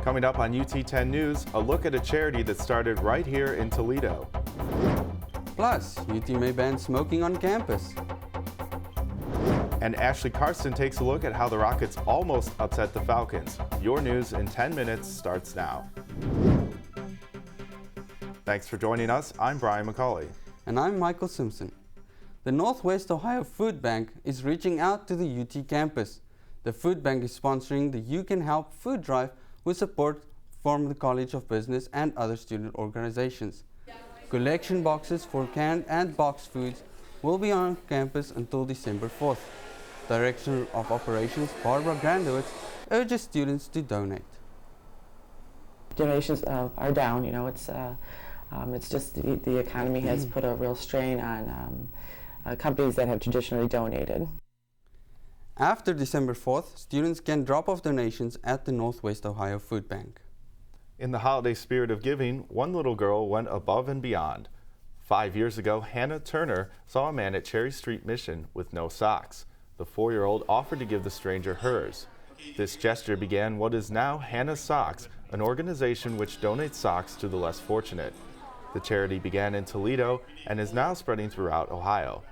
Coming up on UT 10 News, a look at a charity that started right here in Toledo. Plus, UT may ban smoking on campus. And Ashley Karsten takes a look at how the Rockets almost upset the Falcons. Your news in 10 minutes starts now. Thanks for joining us. I'm Bryan McCauley. And I'm Michael Simpson. The Northwest Ohio Food Bank is reaching out to the UT campus. The food bank is sponsoring the You Can Help food drive with support from the College of Business and other student organizations. Collection boxes for canned and boxed foods will be on campus until December 4th. Director of Operations Barbara Grandowitz urges students to donate. Donations are down. It's just the economy has put a real strain on companies that have traditionally donated. After December 4th, students can drop off donations at the Northwest Ohio Food Bank. In the holiday spirit of giving, one little girl went above and beyond. 5 years ago, Hannah Turner saw a man at Cherry Street Mission with no socks. The 4-year-old offered to give the stranger hers. This gesture began what is now Hannah's Socks, an organization which donates socks to the less fortunate. The charity began in Toledo and is now spreading throughout Ohio.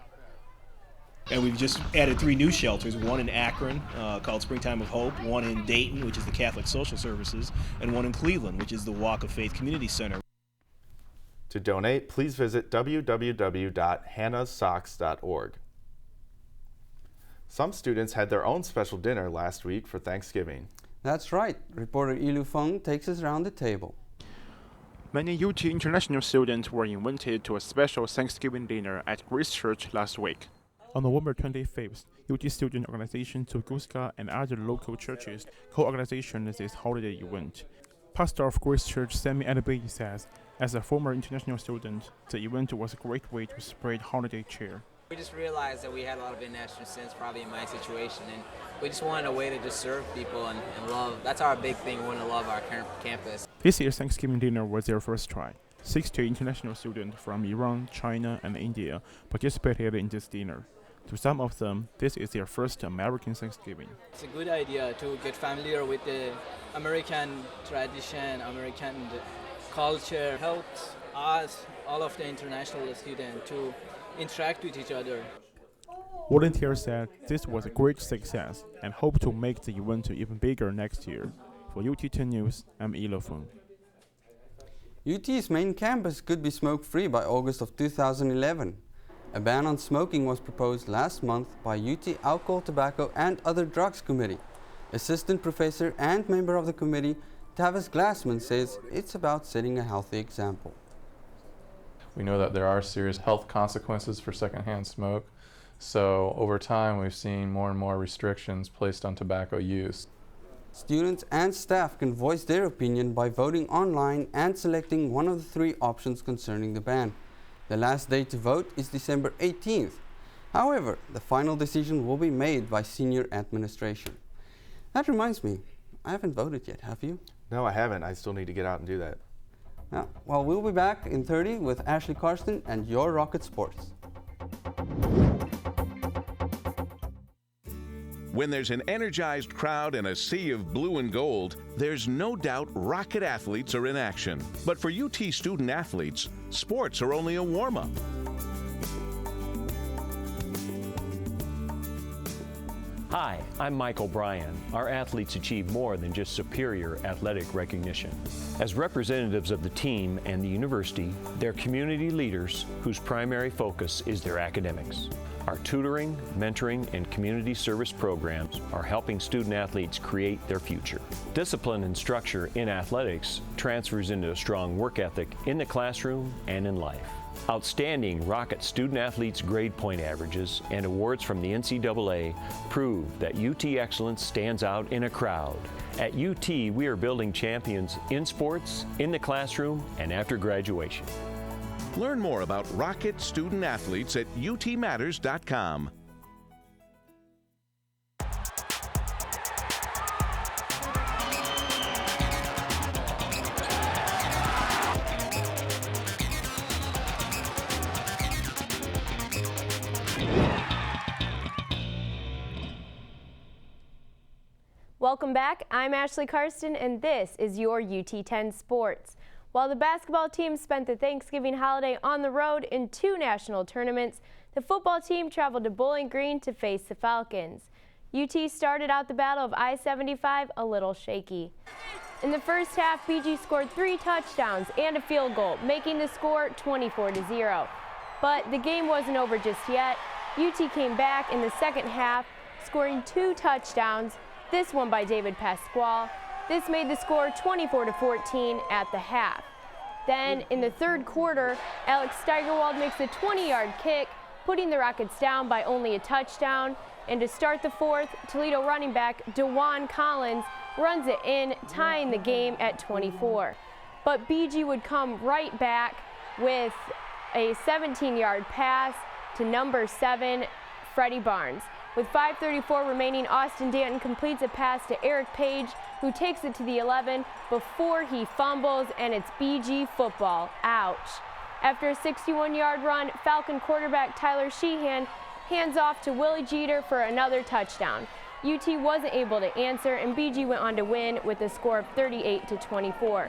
And we've just added 3 new shelters, one in Akron called Springtime of Hope, one in Dayton, which is the Catholic Social Services, and one in Cleveland, which is the Walk of Faith Community Center. To donate, please visit www.hannahsocks.org. Some students had their own special dinner last week for Thanksgiving. That's right. Reporter Ilu Feng takes us around the table. Many UT international students were invited to a special Thanksgiving dinner at Grace Church last week. On November 25th, UT Student Organization Tunguska and other local churches co-organized this holiday event. Pastor of Grace Church Sammy Adebayi says, as a former international student, the event was a great way to spread holiday cheer. We just realized that we had a lot of international students probably in my situation, and we just wanted a way to just serve people and love. That's our big thing. We want to love our campus. This year's Thanksgiving dinner was their first try. 60 international students from Iran, China, and India participated in this dinner. To some of them, this is their first American Thanksgiving. It's a good idea to get familiar with the American tradition, American culture, helps us, all of the international students, to interact with each other. Volunteers said this was a great success and hope to make the event even bigger next year. For UT 10 News, I'm Ilu Feng. UT's main campus could be smoke-free by August of 2011. A ban on smoking was proposed last month by UT Alcohol, Tobacco and Other Drugs Committee. Assistant professor and member of the committee, Tavis Glassman, says it's about setting a healthy example. We know that there are serious health consequences for secondhand smoke, so over time we've seen more and more restrictions placed on tobacco use. Students and staff can voice their opinion by voting online and selecting one of the 3 options concerning the ban. The last day to vote is December 18th. However, the final decision will be made by senior administration. That reminds me, I haven't voted yet, have you? No, I haven't. I still need to get out and do that. Well, we'll be back in 30 with Ashley Karsten and your Rocket Sports. When there's an energized crowd and a sea of blue and gold, there's no doubt Rocket athletes are in action. But for UT student athletes, sports are only a warm-up. Hi, I'm Michael Bryan. Our athletes achieve more than just superior athletic recognition. As representatives of the team and the university, they're community leaders whose primary focus is their academics. Our tutoring, mentoring, and community service programs are helping student athletes create their future. Discipline and structure in athletics transfers into a strong work ethic in the classroom and in life. Outstanding Rocket student athletes' grade point averages and awards from the NCAA prove that UT excellence stands out in a crowd. At UT, we are building champions in sports, in the classroom, and after graduation. Learn more about Rocket student athletes at utmatters.com. Welcome back. I'm Ashley Karsten, and this is your UT 10 Sports. While the basketball team spent the Thanksgiving holiday on the road in 2 national tournaments, the football team traveled to Bowling Green to face the Falcons. UT started out the Battle of I-75 a little shaky. In the first half, BG scored 3 touchdowns and a field goal, making the score 24-0. But the game wasn't over just yet. UT came back in the second half, scoring 2 touchdowns, this one by David Pasquale. This made the score 24-14 at the half. Then, in the third quarter, Alex Steigerwald makes a 20-yard kick, putting the Rockets down by only a touchdown. And to start the fourth, Toledo running back DeJuan Collins runs it in, tying the game at 24. But BG would come right back with a 17-yard pass to number 7, Freddie Barnes. With 5:34 remaining, Austin Danton completes a pass to Eric Page, who takes it to the 11 before he fumbles, and it's BG football. Ouch. After a 61-yard run, Falcon quarterback Tyler Sheehan hands off to Willie Jeter for another touchdown. UT wasn't able to answer, and BG went on to win with a score of 38-24.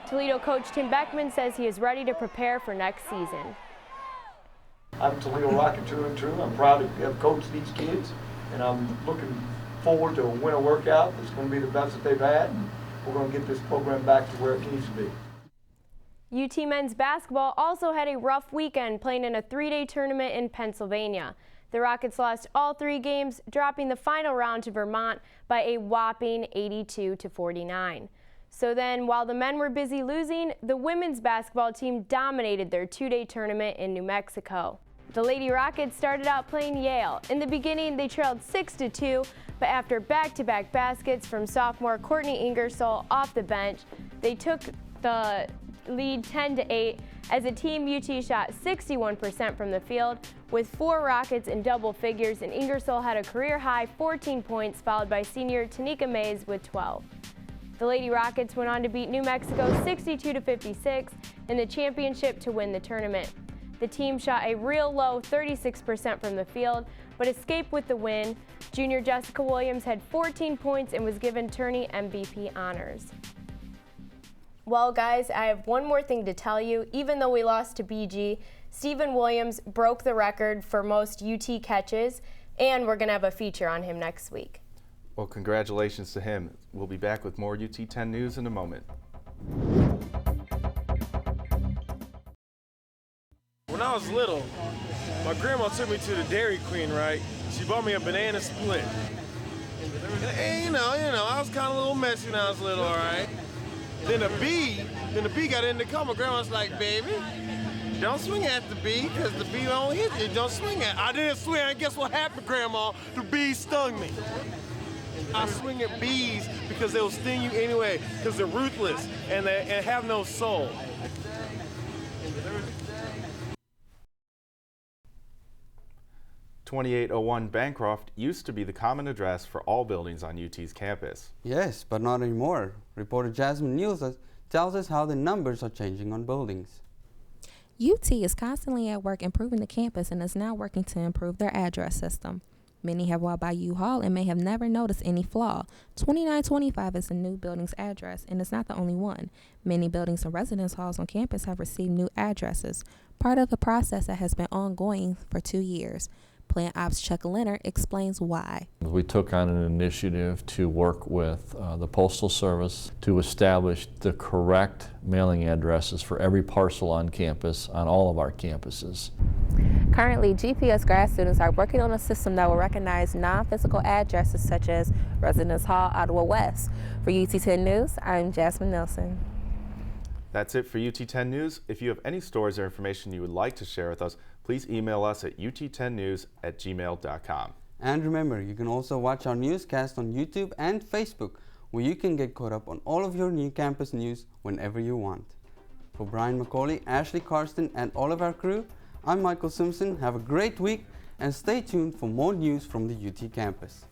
Toledo coach Tim Beckman says he is ready to prepare for next season. I'm Toledo Rocket true and true. I'm proud to have coached these kids, and I'm looking forward to a winter workout that's going to be the best that they've had. And we're going to get this program back to where it needs to be. UT men's basketball also had a rough weekend playing in a 3-day tournament in Pennsylvania. The Rockets lost all 3 games, dropping the final round to Vermont by a whopping 82-49. So then, while the men were busy losing, the women's basketball team dominated their 2-day tournament in New Mexico. The Lady Rockets started out playing Yale. In the beginning, they trailed 6-2, but after back-to-back baskets from sophomore Courtney Ingersoll off the bench, they took the lead 10-8. As a team, UT shot 61% from the field, with 4 Rockets in double figures, and Ingersoll had a career-high 14 points, followed by senior Tanika Mays with 12. The Lady Rockets went on to beat New Mexico 62-56 in the championship to win the tournament. The team shot a real low 36% from the field, but escaped with the win. Junior Jessica Williams had 14 points and was given tourney MVP honors. Well, guys, I have one more thing to tell you. Even though we lost to BG, Stephen Williams broke the record for most UT catches, and we're going to have a feature on him next week. Well, congratulations to him. We'll be back with more UT 10 news in a moment. When I was little, my grandma took me to the Dairy Queen, right? She bought me a banana split. And, you know, I was kind of a little messy when I was little, all right? Then the bee got in the car. My grandma was like, baby, don't swing at the bee, because the bee don't hit you. Don't swing at it. I didn't swing, and guess what happened, Grandma? The bee stung me. I swing at bees because they'll sting you anyway, because they're ruthless and they have no soul. "2801 Bancroft used to be the common address for all buildings on UT's campus. Yes, but not anymore. Reporter Jasmine Neilson tells us how the numbers are changing on buildings. UT is constantly at work improving the campus and is now working to improve their address system. Many have walked by U-Hall and may have never noticed any flaw. 2925 is the new building's address, and it's not the only one. Many buildings and residence halls on campus have received new addresses, part of a process that has been ongoing for 2 years. Plant Ops Chuck Leonard explains why. We took on an initiative to work with the Postal Service to establish the correct mailing addresses for every parcel on campus, on all of our campuses. Currently, GPS grad students are working on a system that will recognize non-physical addresses such as Residence Hall, Ottawa West. For UT 10 News, I'm Jasmine Neilson. That's it for UT 10 News. If you have any stories or information you would like to share with us, please email us at ut10news@gmail.com. And remember, you can also watch our newscast on YouTube and Facebook, where you can get caught up on all of your new campus news whenever you want. For Bryan, McCauley, Ashley Karsten, and all of our crew, I'm Michael Simpson. Have a great week and stay tuned for more news from the UT campus.